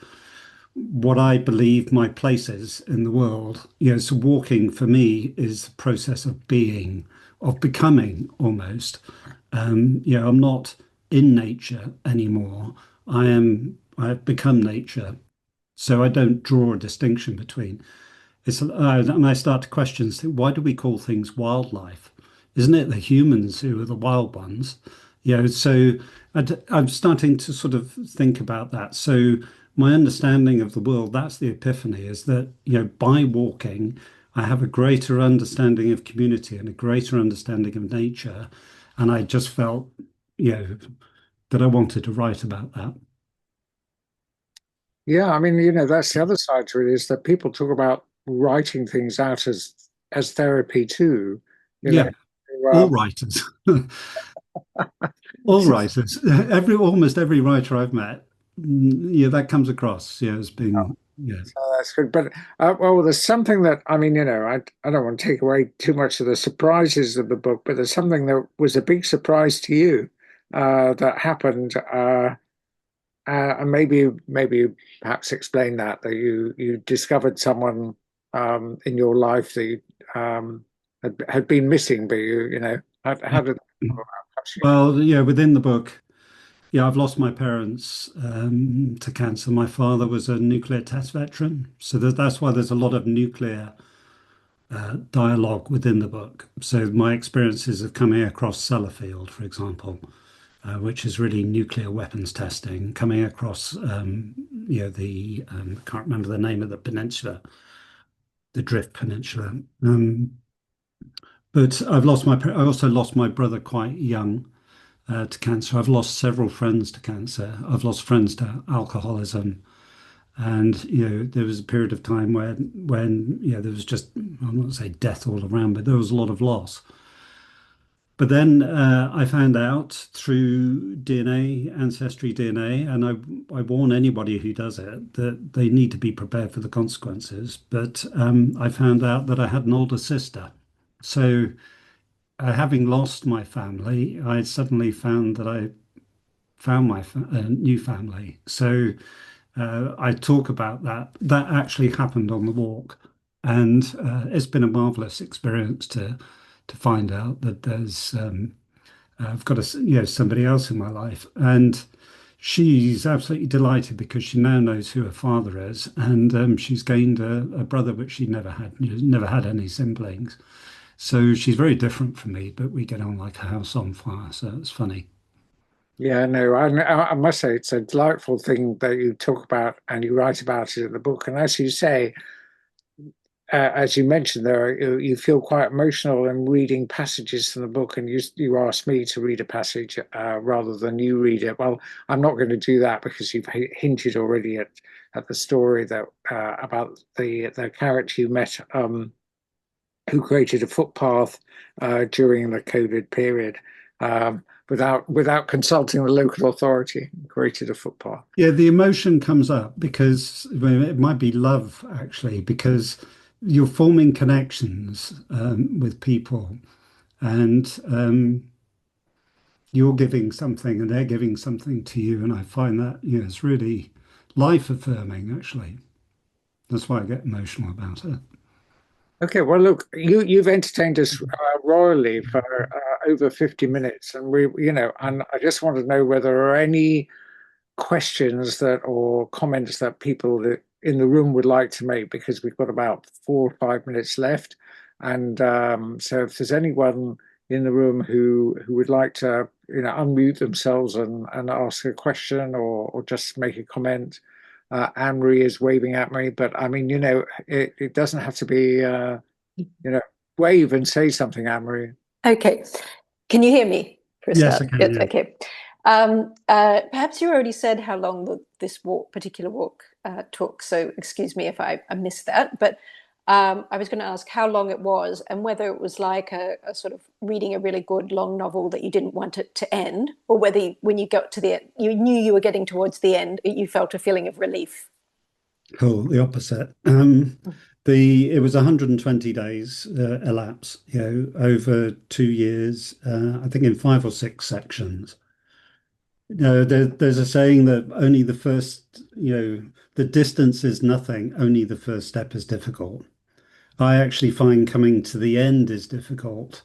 what I believe my place is in the world. So walking for me is the process of being, of becoming almost. I'm not in nature anymore. I've become nature. So I don't draw a distinction between and I start to question, why do we call things wildlife? Isn't it the humans who are the wild ones? So I'm starting to sort of think about that. So my understanding of the world, that's the epiphany, is that, by walking, I have a greater understanding of community and a greater understanding of nature. And I just felt, that I wanted to write about that. Yeah, I mean, that's the other side to it, is that people talk about writing things out as therapy too. You know, Yeah, all um, writers, all writers, almost every writer I've met, yeah, that comes across, as being, yeah. that's good. But well, there's something that I mean, I don't want to take away too much of the surprises of the book, but there's something that was a big surprise to you that happened. And maybe perhaps explain that you discovered someone in your life that you had been missing, but how did that come about? Perhaps Well, yeah, within the book, yeah, I've lost my parents to cancer. My father was a nuclear test veteran, so that's why there's a lot of nuclear dialogue within the book. So my experiences of coming across Sellafield, for example, which is really nuclear weapons testing, coming across, I can't remember the name of the peninsula, the Drift Peninsula. But I also lost my brother quite young to cancer. I've lost several friends to cancer. I've lost friends to alcoholism. And there was a period of time when there was just, I'm not going to say death all around, but there was a lot of loss. But then I found out through ancestry DNA, and I warn anybody who does it that they need to be prepared for the consequences. But I found out that I had an older sister. So having lost my family, I suddenly found that I found my new family. So I talk about that. That actually happened on the walk, and it's been a marvelous experience to find out that there's I've got somebody else in my life, and she's absolutely delighted because she now knows who her father is, and she's gained a brother which she never had any siblings. So she's very different from me, but we get on like a house on fire. So it's funny. Yeah, no, I must say it's a delightful thing that you talk about and you write about it in the book. And as you say, as you mentioned there, you feel quite emotional in reading passages from the book, and you asked me to read a passage rather than you read it. Well, I'm not going to do that because you've hinted already at the story that about the character you met who created a footpath during the COVID period. Without consulting the local authority, created a footpath. Yeah, the emotion comes up because it might be love actually, because you're forming connections with people, and you're giving something and they're giving something to you. And I find that, it's really life affirming actually. That's why I get emotional about it. Okay, well, look, you've entertained us royally for over 50 minutes, and and I just want to know whether there are any questions or comments that people in the room would like to make, because we've got about 4 or 5 minutes left. And so if there's anyone in the room who would like to, unmute themselves and ask a question or just make a comment. Anne-Marie is waving at me, but I mean, it doesn't have to be, wave and say something, Anne-Marie. Okay. Can you hear me for a Yes, start? I can. Yes, Yeah. okay. Perhaps you already said how long this particular walk took, so excuse me if I missed that. But I was going to ask how long it was and whether it was like a sort of reading a really good long novel that you didn't want it to end, or whether when you got to the end, you knew you were getting towards the end, you felt a feeling of relief. Cool. The opposite. It was 120 days elapse, over 2 years, I think in 5 or 6 sections. There's a saying that only the first, the distance is nothing, only the first step is difficult. I actually find coming to the end is difficult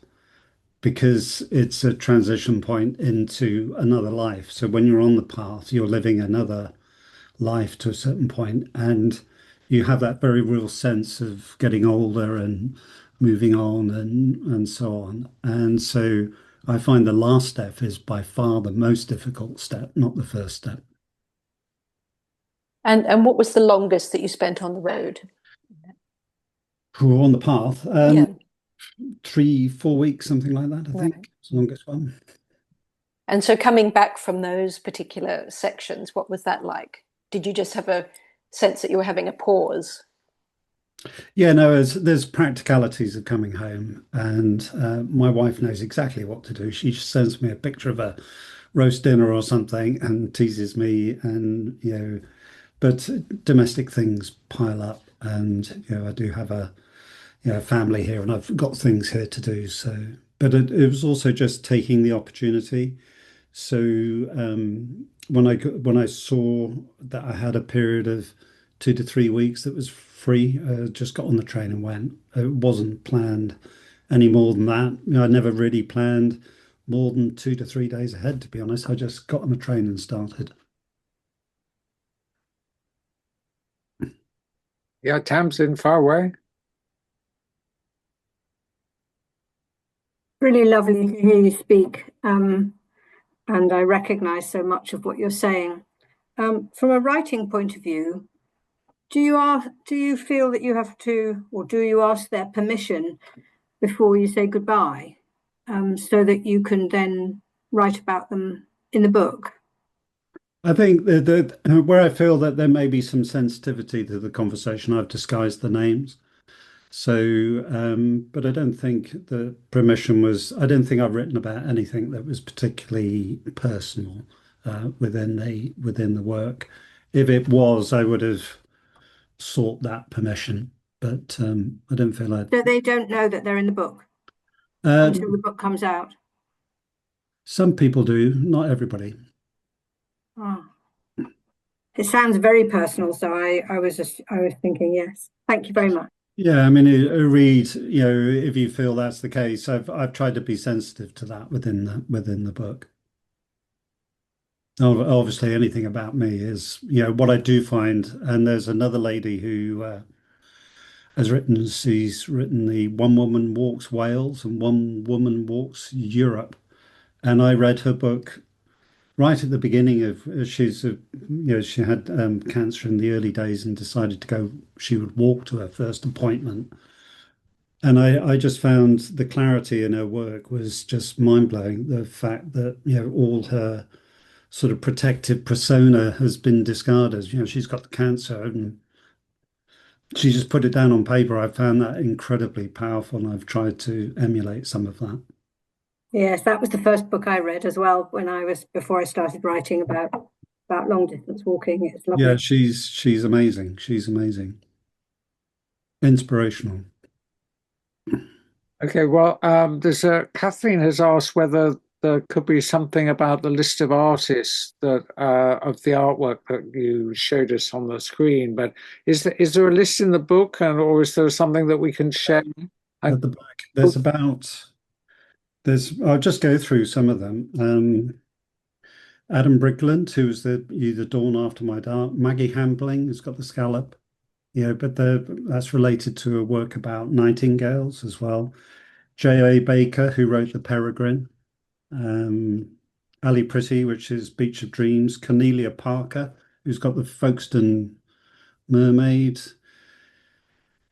because it's a transition point into another life. So when you're on the path, you're living another life to a certain point, and you have that very real sense of getting older and moving on and so on. And so I find the last step is by far the most difficult step, not the first step. And what was the longest that you spent on the road? who are on the path. Yeah. 3-4 weeks, something like that, I think. Right. It's the longest one. And so coming back from those particular sections, what was that like? Did you just have a sense that you were having a pause? Yeah, no, there's practicalities of coming home, and my wife knows exactly what to do. She just sends me a picture of a roast dinner or something and teases me, and but domestic things pile up, and I do have a family here, and I've got things here to do. So, but it was also just taking the opportunity. So when I saw that I had a period of 2 to 3 weeks that was free, just got on the train and went. It wasn't planned any more than that. I never really planned more than 2 to 3 days ahead, to be honest. I just got on the train and started. Yeah, Tamsin, far away. Really lovely to hear you speak, and I recognise so much of what you're saying. From a writing point of view, do you feel that you have to, or do you ask their permission before you say goodbye, so that you can then write about them in the book? I think that where I feel that there may be some sensitivity to the conversation, I've disguised the names. So, but I don't think the permission was, I don't think I've written about anything that was particularly personal within the work. If it was, I would have sought that permission, but I don't feel like. So they don't know that they're in the book until the book comes out? Some people do, not everybody. Oh. It sounds very personal, so I was thinking, yes. Thank you very much. Yeah, I mean, read. If you feel that's the case, I've tried to be sensitive to that within the book. Obviously, anything about me is, what I do find. And there's another lady who she's written the One Woman Walks Wales and One Woman Walks Europe, and I read her book right at the beginning of she had cancer in the early days and decided to go. She would walk to her first appointment, and I just found the clarity in her work was just mind blowing. The fact that all her sort of protective persona has been discarded. She's got the cancer and she just put it down on paper. I found that incredibly powerful, and I've tried to emulate some of that. Yes, that was the first book I read as well before I started writing about long distance walking. It's lovely. Yeah, she's amazing. She's amazing. Inspirational. Okay, well, there's Kathleen has asked whether there could be something about the list of artists that of the artwork that you showed us on the screen. But is there a list in the book, or is there something that we can share? At the back, I'll just go through some of them. Adam Brickland, who's the Dawn After My Dark. Maggie Hambling, who's got the scallop. But that's related to a work about nightingales as well. J.A. Baker, who wrote The Peregrine. Ali Pretty, which is Beach of Dreams. Cornelia Parker, who's got the Folkestone Mermaid.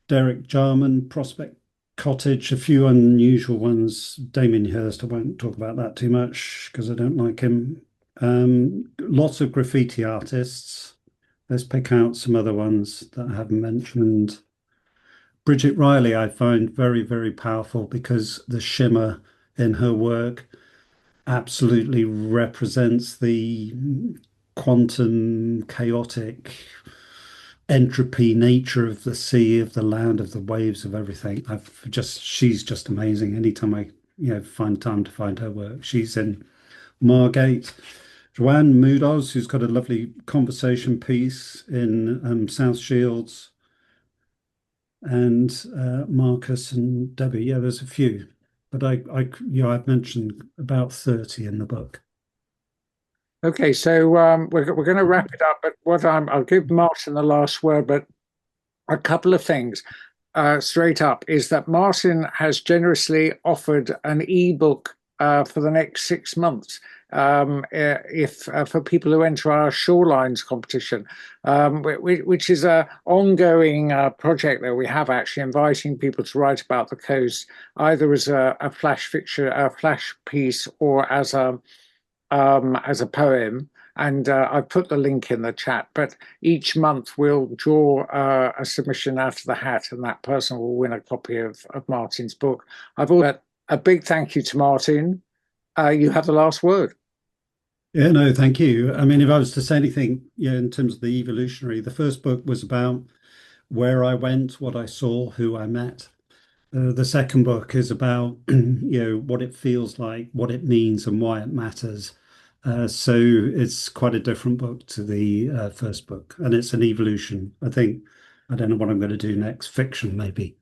Derek Jarman, Prospect Cottage, a few unusual ones. Damien Hirst, I won't talk about that too much because I don't like him. Lots of graffiti artists. Let's pick out some other ones that I haven't mentioned. Bridget Riley, I find very, very powerful because the shimmer in her work absolutely represents the quantum chaotic entropy nature of the sea, of the land, of the waves, of everything. She's just amazing. Anytime I find time to find her work. She's in Margate. Joanne Mudoz, who's got a lovely conversation piece in South Shields, and Marcus and Debbie. Yeah, there's a few, but I've mentioned about 30 in the book. Okay, so we're going to wrap it up. But I'll give Martyn the last word. But a couple of things straight up is that Martyn has generously offered an ebook for the next 6 months. If for people who enter our shorelines competition, which is a ongoing project that we have, actually inviting people to write about the coast, either as a flash fiction, a flash piece, or as a poem. And I've put the link in the chat, but each month we'll draw a submission out of the hat, and that person will win a copy of Martyn's book. I've also a big thank you to Martyn. You have the last word. Yeah, no, thank you. I mean, if I was to say anything, in terms of the evolutionary, the first book was about where I went, what I saw, who I met. The second book is about, what it feels like, what it means, and why it matters. So it's quite a different book to the first book, and it's an evolution. I don't know what I'm going to do next. Fiction, maybe.